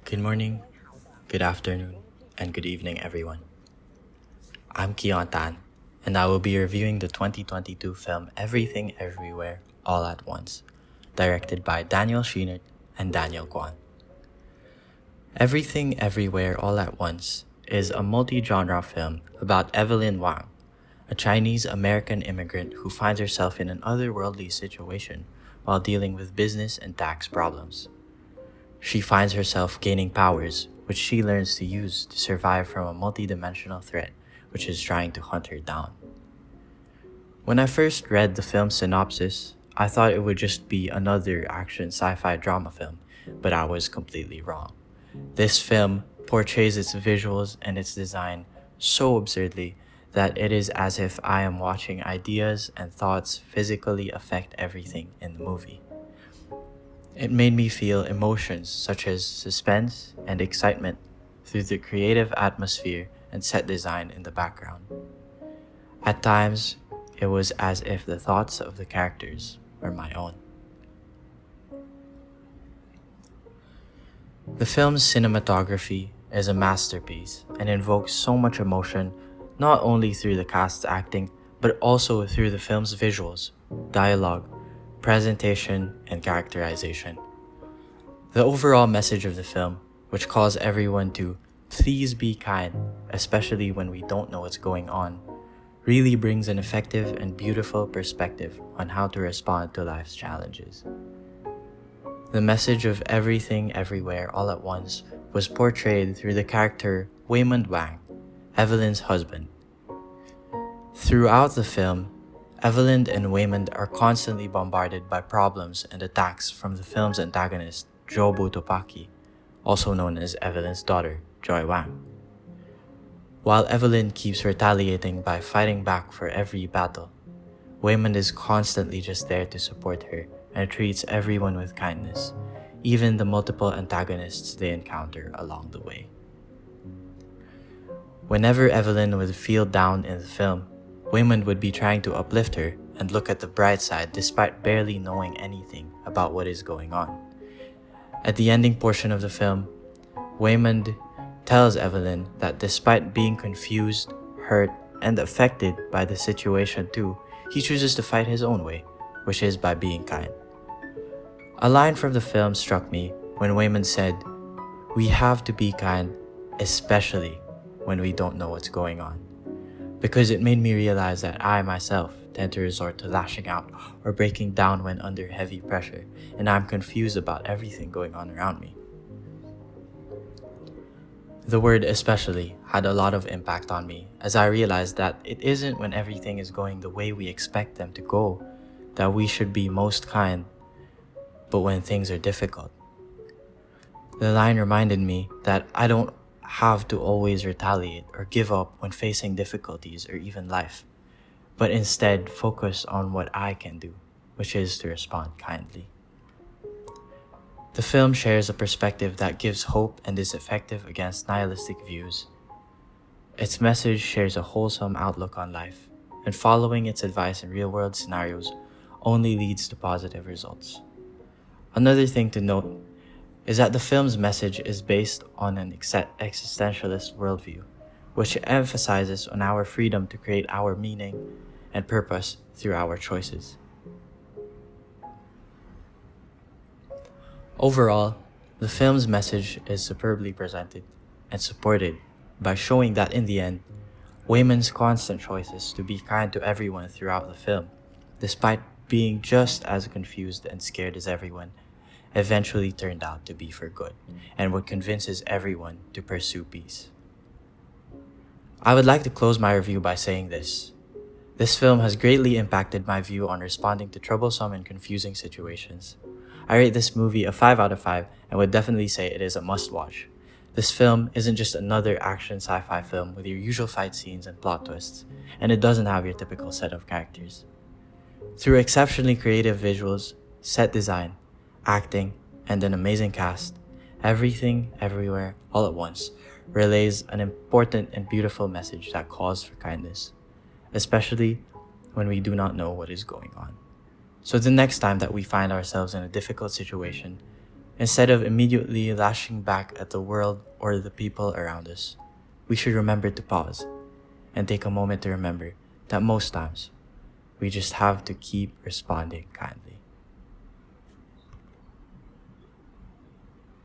Good morning, good afternoon, and good evening, everyone. I'm Kwan, and I will be reviewing the 2022 film Everything Everywhere All at Once, directed by Schweinert and Kwan. Everything Everywhere All at Once is a multi-genre film about Evelyn Wang, a Chinese-American immigrant who finds herself in an otherworldly situation while dealing with business and tax problems. She finds herself gaining powers, which she learns to use to survive from a multi-dimensional threat which is trying to hunt her down. When I first read the film's synopsis, I thought it would just be another action sci-fi drama film, but I was completely wrong. This film portrays its visuals and its design so absurdly that it is as if I am watching ideas and thoughts physically affect everything in the movie. It made me feel emotions such as suspense and excitement through the creative atmosphere and set design in the background. At times, it was as if the thoughts of the characters were my own. The film's cinematography is a masterpiece and invokes so much emotion not only through the cast's acting but also through the film's visuals, dialogue, presentation, and characterization. The overall message of the film, which calls everyone to please be kind, especially when we don't know what's going on, really brings an effective and beautiful perspective on how to respond to life's challenges. The message of everything everywhere all at once was portrayed through the character Wang, Evelyn's husband. Throughout the film, Evelyn and Waymond are constantly bombarded by problems and attacks from the film's antagonist, Jobu Topaki, also known as Evelyn's daughter, Joy Wang. While Evelyn keeps retaliating by fighting back for every battle, Waymond is constantly just there to support her and treats everyone with kindness, even the multiple antagonists they encounter along the way. Whenever Evelyn would feel down in the film, Waymond would be trying to uplift her and look at the bright side despite barely knowing anything about what is going on. At the ending portion of the film, Waymond tells Evelyn that despite being confused, hurt, and affected by the situation too, he chooses to fight his own way, which is by being kind. A line from the film struck me when Waymond said, "We have to be kind, especially when we don't know what's going on," because it made me realize that I myself tend to resort to lashing out or breaking down when under heavy pressure, and I'm confused about everything going on around me. The word especially had a lot of impact on me as I realized that it isn't when everything is going the way we expect them to go that we should be most kind, but when things are difficult. The line reminded me that I don't have to always retaliate or give up when facing difficulties or even life, but instead focus on what I can do, which is to respond kindly. The film shares a perspective that gives hope and is effective against nihilistic views. Its message shares a wholesome outlook on life, and following its advice in real-world scenarios only leads to positive results. Another thing to note is that the film's message is based on an existentialist worldview, which emphasizes on our freedom to create our meaning and purpose through our choices. Overall, the film's message is superbly presented and supported by showing that in the end, Waymond's constant choices to be kind to everyone throughout the film, despite being just as confused and scared as everyone, eventually turned out to be for good, and what convinces everyone to pursue peace. I would like to close my review by saying this. This film has greatly impacted my view on responding to troublesome and confusing situations. I rate this movie a 5 out of 5 and would definitely say it is a must-watch. This film isn't just another action sci-fi film with your usual fight scenes and plot twists, and it doesn't have your typical set of characters. Through exceptionally creative visuals, set design, acting, and an amazing cast, Everything, Everywhere, All at Once relays an important and beautiful message that calls for kindness, especially when we do not know what is going on. So the next time that we find ourselves in a difficult situation, Instead of immediately lashing back at the world or the people around us, we should remember to pause and take a moment to remember that most times we just have to keep responding kindly.